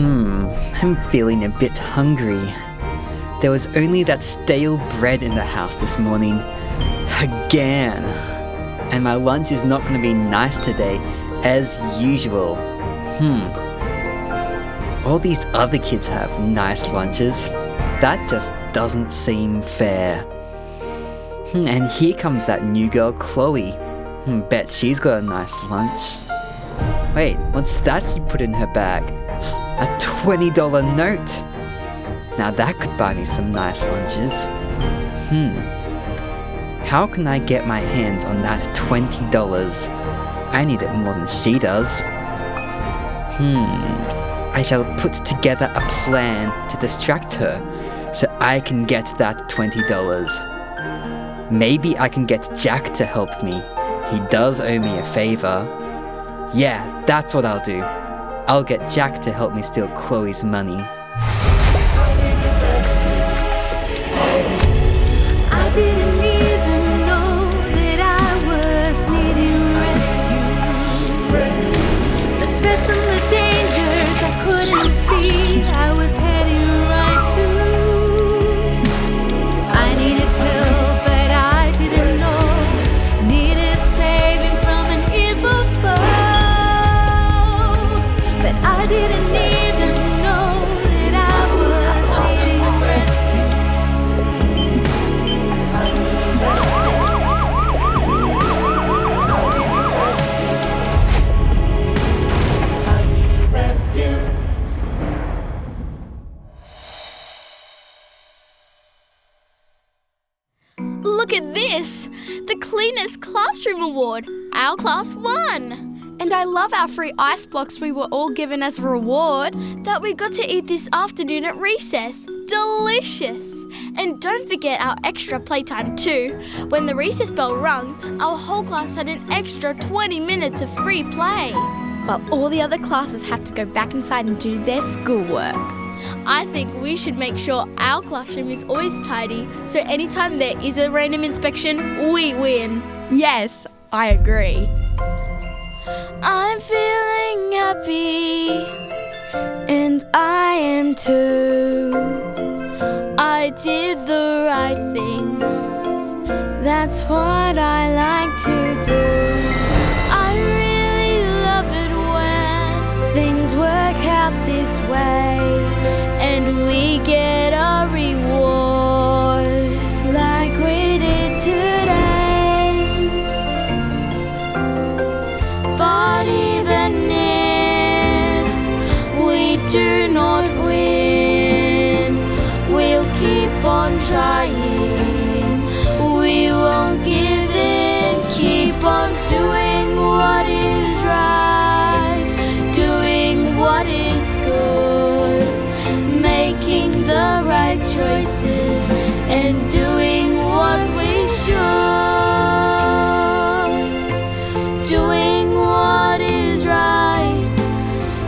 I'm feeling a bit hungry. There was only that stale bread in the house this morning. Again. And my lunch is not going to be nice today, as usual. All these other kids have nice lunches. That just doesn't seem fair. And here comes that new girl, Chloe. Bet she's got a nice lunch. Wait, what's that she put in her bag? A $20 note. Now that could buy me some nice lunches. How can I get my hands on that $20? I need it more than she does. I shall put together a plan to distract her so I can get that $20. Maybe I can get Jack to help me. He does owe me a favor. Yeah, that's what I'll do. I'll get Jack to help me steal Chloe's money. I didn't even know that I was needing rescue. The threats and the dangers I couldn't see, I was heading right to. I needed help, but I didn't know. Needed saving from an evil foe. But I didn't even know that I was needing rescue. Look at this! The Cleanest Classroom Award! Our class won! And I love our free ice blocks we were all given as a reward that we got to eat this afternoon at recess. Delicious! And don't forget our extra playtime too. When the recess bell rung, our whole class had an extra 20 minutes of free play. While all the other classes have to go back inside and do their schoolwork. I think we should make sure our classroom is always tidy, so anytime there is a random inspection, we win. Yes, I agree. I'm feeling happy, and I am too. I did the right thing, that's what I like to do. I really love it when things work out this way, and we get a reward like we did today. But even if we do not win, we'll keep on trying. We won't give in, keep on doing what is right, doing what is good, making the right choices and doing what we should, doing what is right,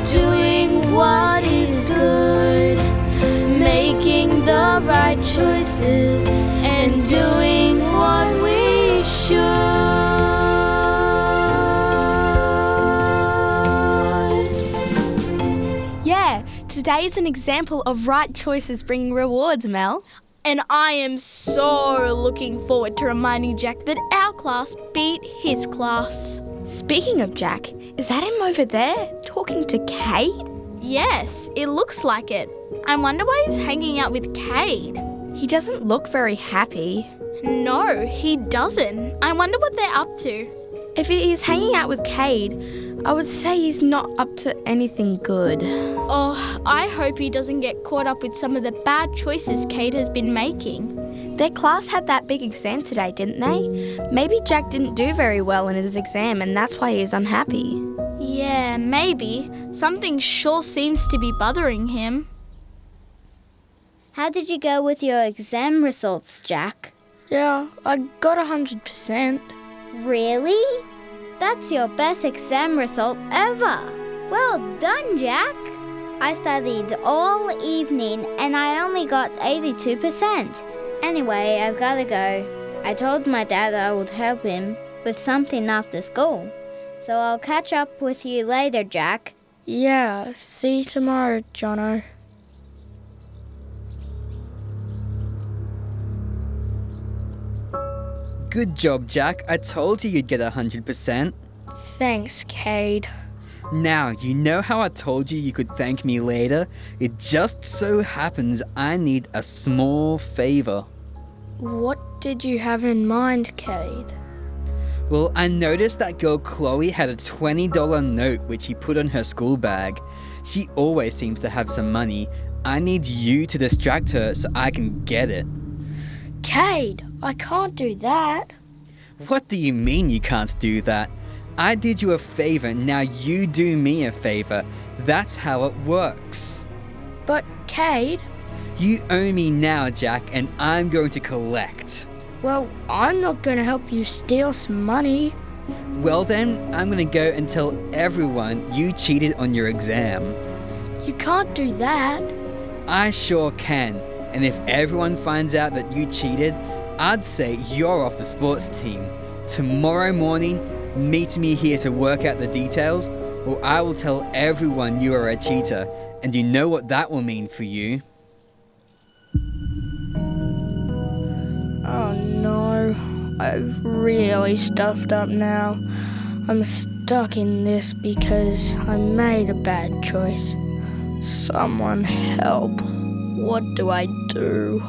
doing what is good, making the right choices and doing what we should. Yeah, today is an example of right choices bringing rewards, Mel. And I am so looking forward to reminding Jack that our class beat his class. Speaking of Jack, is that him over there talking to Kate? Yes, it looks like it. I wonder why he's hanging out with Cade. He doesn't look very happy. No, he doesn't. I wonder what they're up to. If he's hanging out with Cade, I would say he's not up to anything good. Oh, I hope he doesn't get caught up with some of the bad choices Cade has been making. Their class had that big exam today, didn't they? Maybe Jack didn't do very well in his exam and that's why he's unhappy. Yeah, maybe. Something sure seems to be bothering him. How did you go with your exam results, Jack? Yeah, I got 100%. Really? That's your best exam result ever. Well done, Jack. I studied all evening and I only got 82%. Anyway, I've got to go. I told my dad I would help him with something after school. So I'll catch up with you later, Jack. Yeah, see you tomorrow, Jono. Good job, Jack. I told you you'd get 100%. Thanks, Cade. Now, you know how I told you could thank me later? It just so happens I need a small favour. What did you have in mind, Cade? Well, I noticed that girl Chloe had a $20 note which she put on her school bag. She always seems to have some money. I need you to distract her so I can get it. Cade, I can't do that. What do you mean you can't do that? I did you a favour, now you do me a favour. That's how it works. But, Cade... You owe me now, Jack, and I'm going to collect. Well, I'm not going to help you steal some money. Well then, I'm going to go and tell everyone you cheated on your exam. You can't do that. I sure can. And if everyone finds out that you cheated, I'd say you're off the sports team. Tomorrow morning, meet me here to work out the details, or I will tell everyone you are a cheater, and you know what that will mean for you. Oh no, I've really stuffed up now. I'm stuck in this because I made a bad choice. Someone help. What do I do?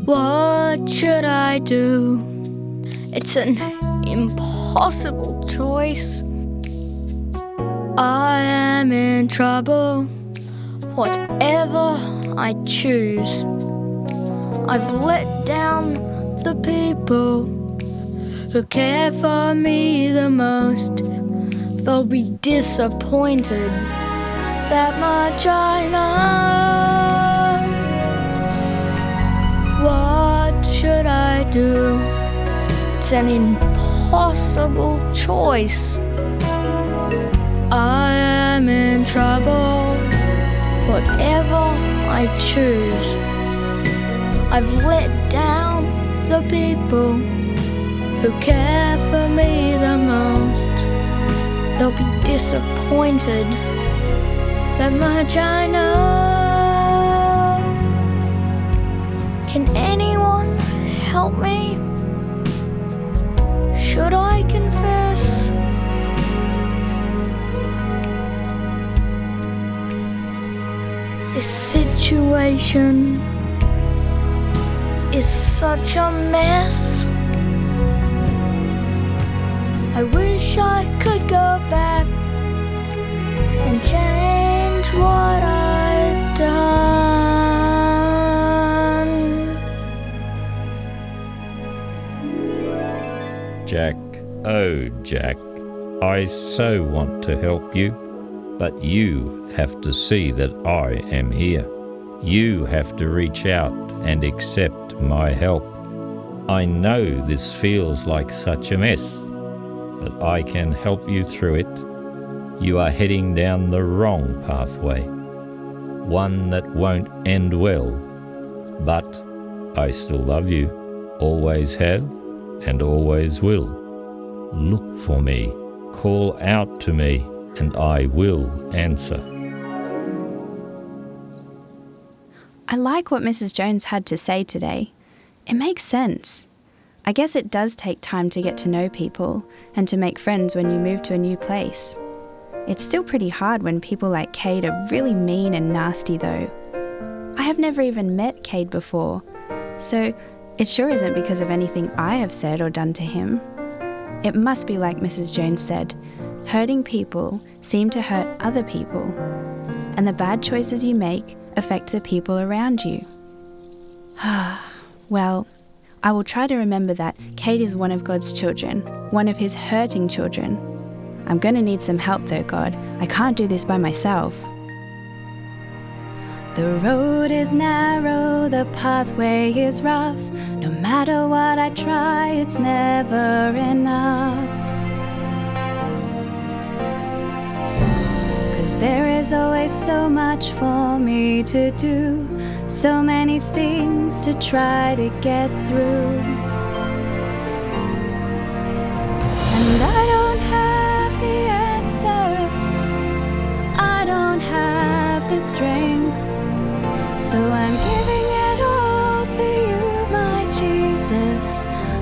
What should I do? It's an impossible choice. I am in trouble. Whatever I choose, I've let down the people who care for me the most. They'll be disappointed, that much I know. What should I do? It's an impossible choice. I am in trouble. Whatever I choose, I've let down the people who care for me the most. They'll be disappointed, that much I know. Can anyone help me? Should I confess? This situation is such a mess. I wish I could go back and change what I've done. Jack, oh Jack, I so want to help you, but you have to see that I am here. You have to reach out and accept my help. I know this feels like such a mess, but I can help you through it. You are heading down the wrong pathway, one that won't end well. But I still love you, always have, and always will. Look for me, call out to me, and I will answer. I like what Mrs. Jones had to say today. It makes sense. I guess it does take time to get to know people and to make friends when you move to a new place. It's still pretty hard when people like Cade are really mean and nasty though. I have never even met Cade before, so it sure isn't because of anything I have said or done to him. It must be like Mrs. Jones said, hurting people seem to hurt other people, and the bad choices you make affect the people around you. Well, I will try to remember that Cade is one of God's children, one of his hurting children. I'm going to need some help though, God. I can't do this by myself. The road is narrow, the pathway is rough. No matter what I try, it's never enough. 'Cause there is always so much for me to do, so many things to try to get through.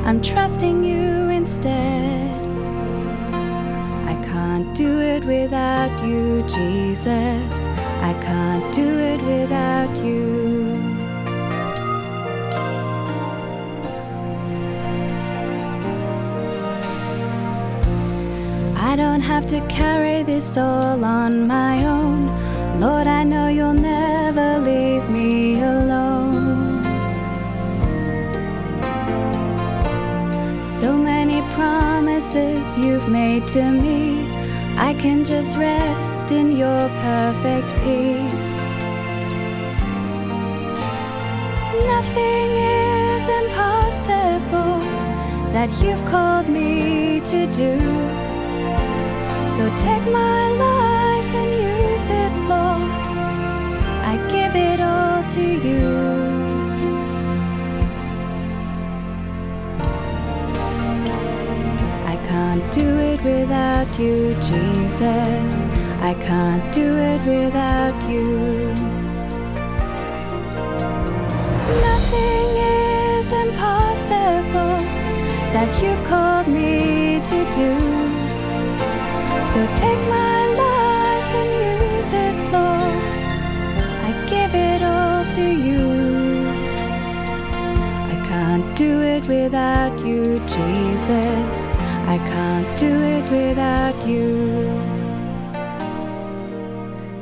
I'm trusting you instead. I can't do it without you, Jesus. I can't do it without you. I don't have to carry this all on my own. Lord, I know you'll never leave me alone. So many promises you've made to me. I can just rest in your perfect peace. Nothing is impossible that you've called me to do. So take my life and use it, Lord. I give it all to you. I can't do it without you, Jesus. I can't do it without you. Nothing is impossible that you've called me to do. So take my life and use it, Lord. I give it all to you. I can't do it without you, Jesus. I can't do it without you.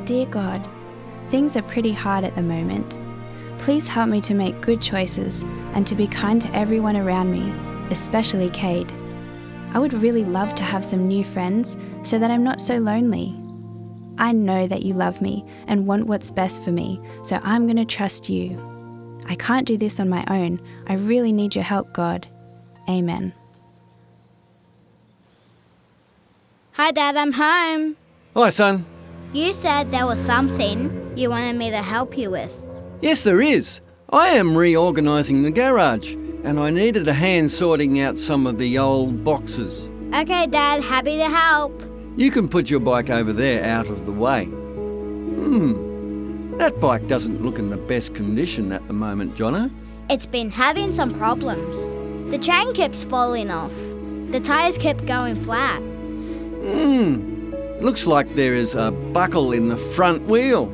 Dear God, things are pretty hard at the moment. Please help me to make good choices and to be kind to everyone around me, especially Cade. I would really love to have some new friends so that I'm not so lonely. I know that you love me and want what's best for me, so I'm going to trust you. I can't do this on my own. I really need your help, God. Amen. Hi, Dad, I'm home. Hi, son. You said there was something you wanted me to help you with. Yes, there is. I am reorganising the garage, and I needed a hand sorting out some of the old boxes. Okay, Dad, happy to help. You can put your bike over there out of the way. That bike doesn't look in the best condition at the moment, Jono. It's been having some problems. The chain keeps falling off. The tyres kept going flat. Looks like there is a buckle in the front wheel.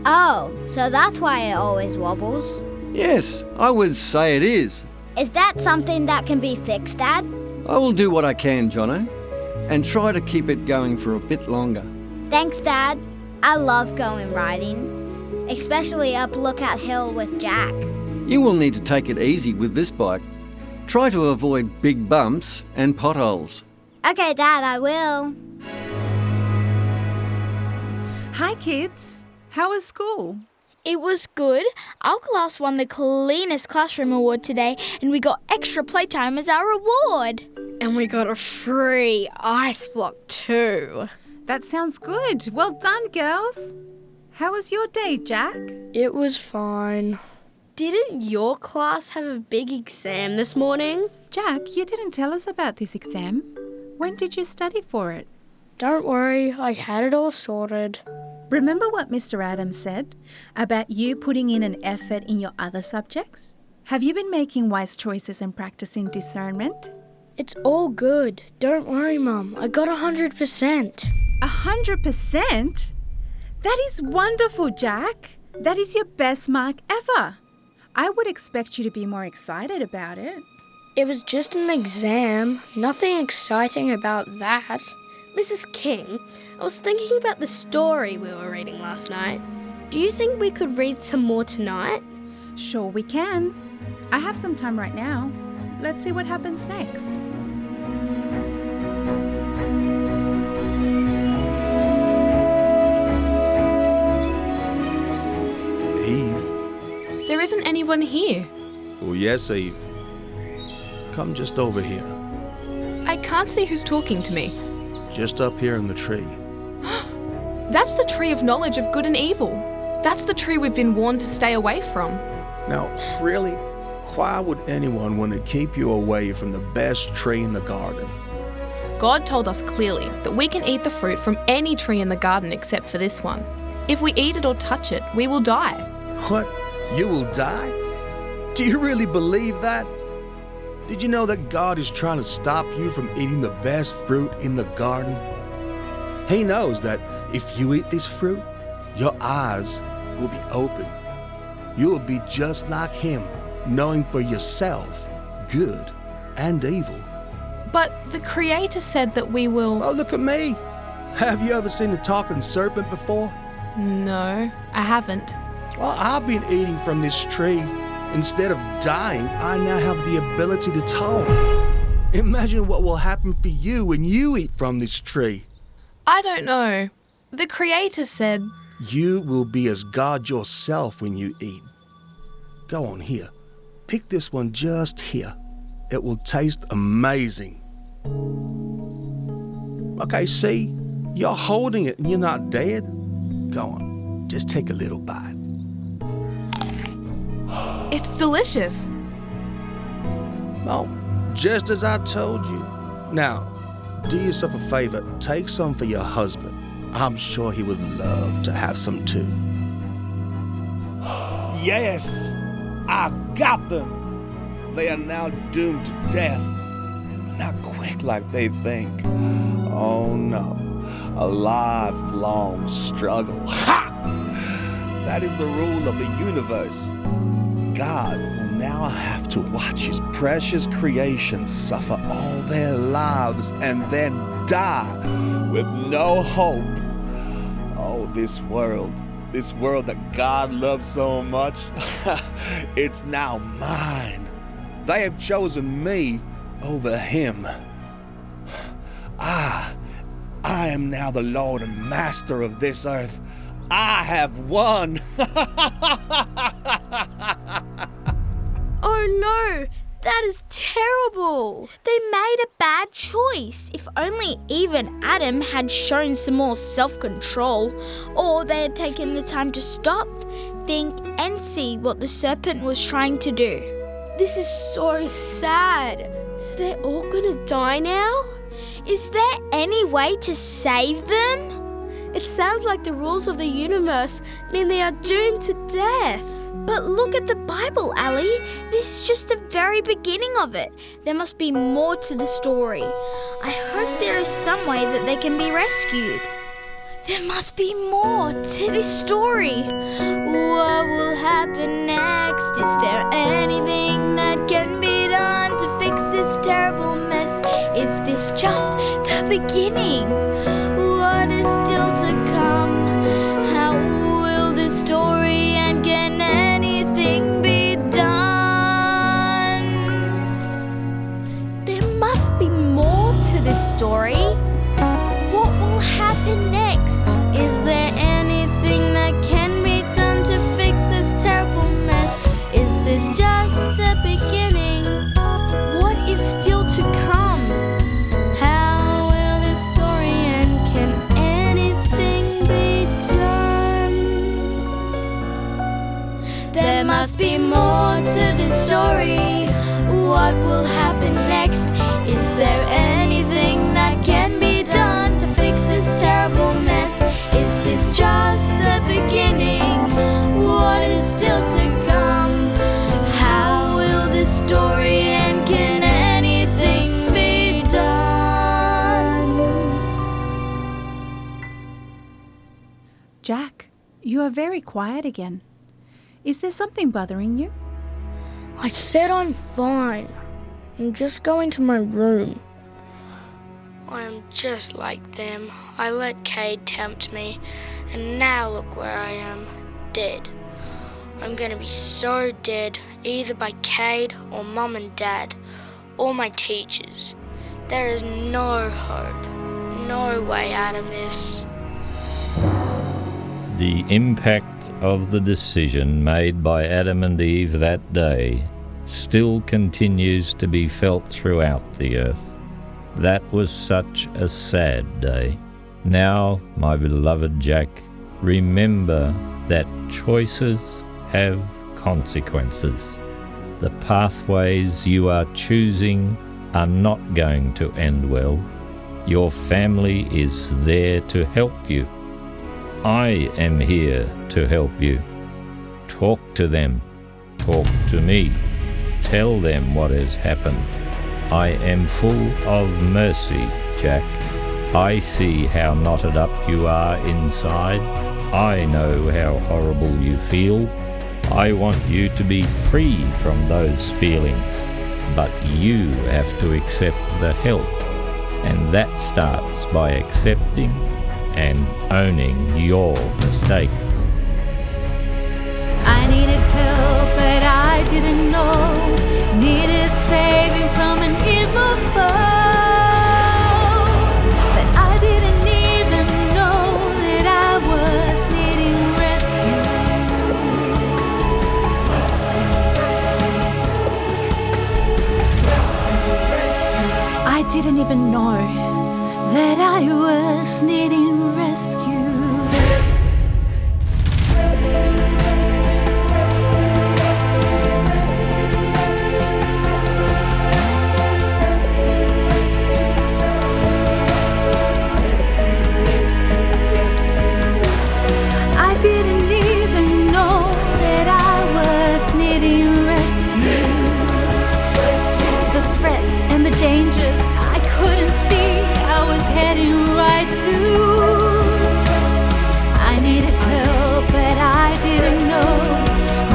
Oh, so that's why it always wobbles. Yes, I would say it is. Is that something that can be fixed, Dad? I will do what I can, Jono, and try to keep it going for a bit longer. Thanks, Dad. I love going riding, especially up Lookout Hill with Jack. You will need to take it easy with this bike. Try to avoid big bumps and potholes. Okay, Dad, I will. Hi, kids. How was school? It was good. Our class won the cleanest classroom award today, and we got extra playtime as our reward. And we got a free ice block too. That sounds good. Well done, girls. How was your day, Jack? It was fine. Didn't your class have a big exam this morning? Jack, you didn't tell us about this exam. When did you study for it? Don't worry, I had it all sorted. Remember what Mr. Adams said about you putting in an effort in your other subjects? Have you been making wise choices and practicing discernment? It's all good. Don't worry, Mum. I got 100%. 100%? That is wonderful, Jack. That is your best mark ever. I would expect you to be more excited about it. It was just an exam. Nothing exciting about that. Mrs. King, I was thinking about the story we were reading last night. Do you think we could read some more tonight? Sure we can. I have some time right now. Let's see what happens next. Eve? There isn't anyone here. Oh, yes, Eve. Come just over here. I can't see who's talking to me. Just up here in the tree. That's the tree of knowledge of good and evil. That's the tree we've been warned to stay away from. Now, really, why would anyone want to keep you away from the best tree in the garden? God told us clearly that we can eat the fruit from any tree in the garden except for this one. If we eat it or touch it, we will die. What? You will die? Do you really believe that? Did you know that God is trying to stop you from eating the best fruit in the garden? He knows that if you eat this fruit, your eyes will be open. You will be just like Him, knowing for yourself good and evil. But the Creator said that we will... Well, look at me. Have you ever seen a talking serpent before? No, I haven't. Well, I've been eating from this tree. Instead of dying, I now have the ability to talk. Imagine what will happen for you when you eat from this tree. I don't know. The Creator said... You will be as God yourself when you eat. Go on here. Pick this one just here. It will taste amazing. Okay, see? You're holding it and you're not dead. Go on, just take a little bite. It's delicious. Oh, just as I told you. Now, do yourself a favor. Take some for your husband. I'm sure he would love to have some too. Yes, I got them. They are now doomed to death. But not quick like they think. Oh no, a lifelong struggle. Ha! That is the rule of the universe. God will now have to watch His precious creation suffer all their lives and then die with no hope. Oh, this world that God loves so much, it's now mine. They have chosen me over Him. I am now the Lord and Master of this earth. I have won. Oh no, that is terrible. They made a bad choice. If only Eve and Adam had shown some more self-control, or they had taken the time to stop, think, and see what the serpent was trying to do. This is so sad. So they're all gonna die now? Is there any way to save them? It sounds like the rules of the universe mean they are doomed to death. But look at the Bible, Allie. This is just the very beginning of it. There must be more to the story. I hope there is some way that they can be rescued. There must be more to this story. What will happen next? Is there anything that can be done to fix this terrible mess? Is this just the beginning? What is still to come? How will this story end? Can anything be done? There must be more to this story. What will happen next? Is there anything that can be done to fix this terrible mess? Is this just the beginning? What is still to come? How will this story end? Can anything be done? There must be more to this story. What will happen next? Is there anything that can be done to fix this terrible mess? Is this just the beginning? What is still to come? How will this story end? Can anything be done? Jack, you are very quiet again. Is there something bothering you? I said I'm fine. I'm just going to my room. I am just like them. I let Cade tempt me, and now look where I am, dead. I'm going to be so dead, either by Cade or Mum and Dad, or my teachers. There is no hope, no way out of this. The impact of the decision made by Adam and Eve that day still continues to be felt throughout the earth. That was such a sad day. Now, my beloved Jack, remember that choices have consequences. The pathways you are choosing are not going to end well. Your family is there to help you. I am here to help you. Talk to them. Talk to me. tell them what has happened. I am full of mercy, Jack. I see how knotted up you are inside. I know how horrible you feel. I want you to be free from those feelings, but you have to accept the help, and that starts by accepting and owning your mistakes. I needed help, but I didn't know. Needed saving from an evil foe. But I didn't even know that I was needing rescue. I didn't even know that I was needing rescue. Dangers I couldn't see, I was heading right to. I needed help, but I didn't know.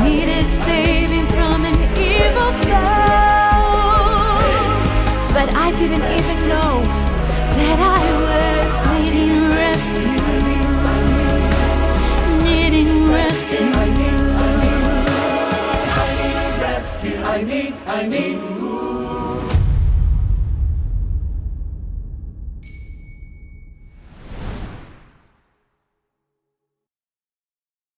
Needed saving from an evil foe. But I didn't even know that I was needing rescue. Needing rescue. I need rescue. I need.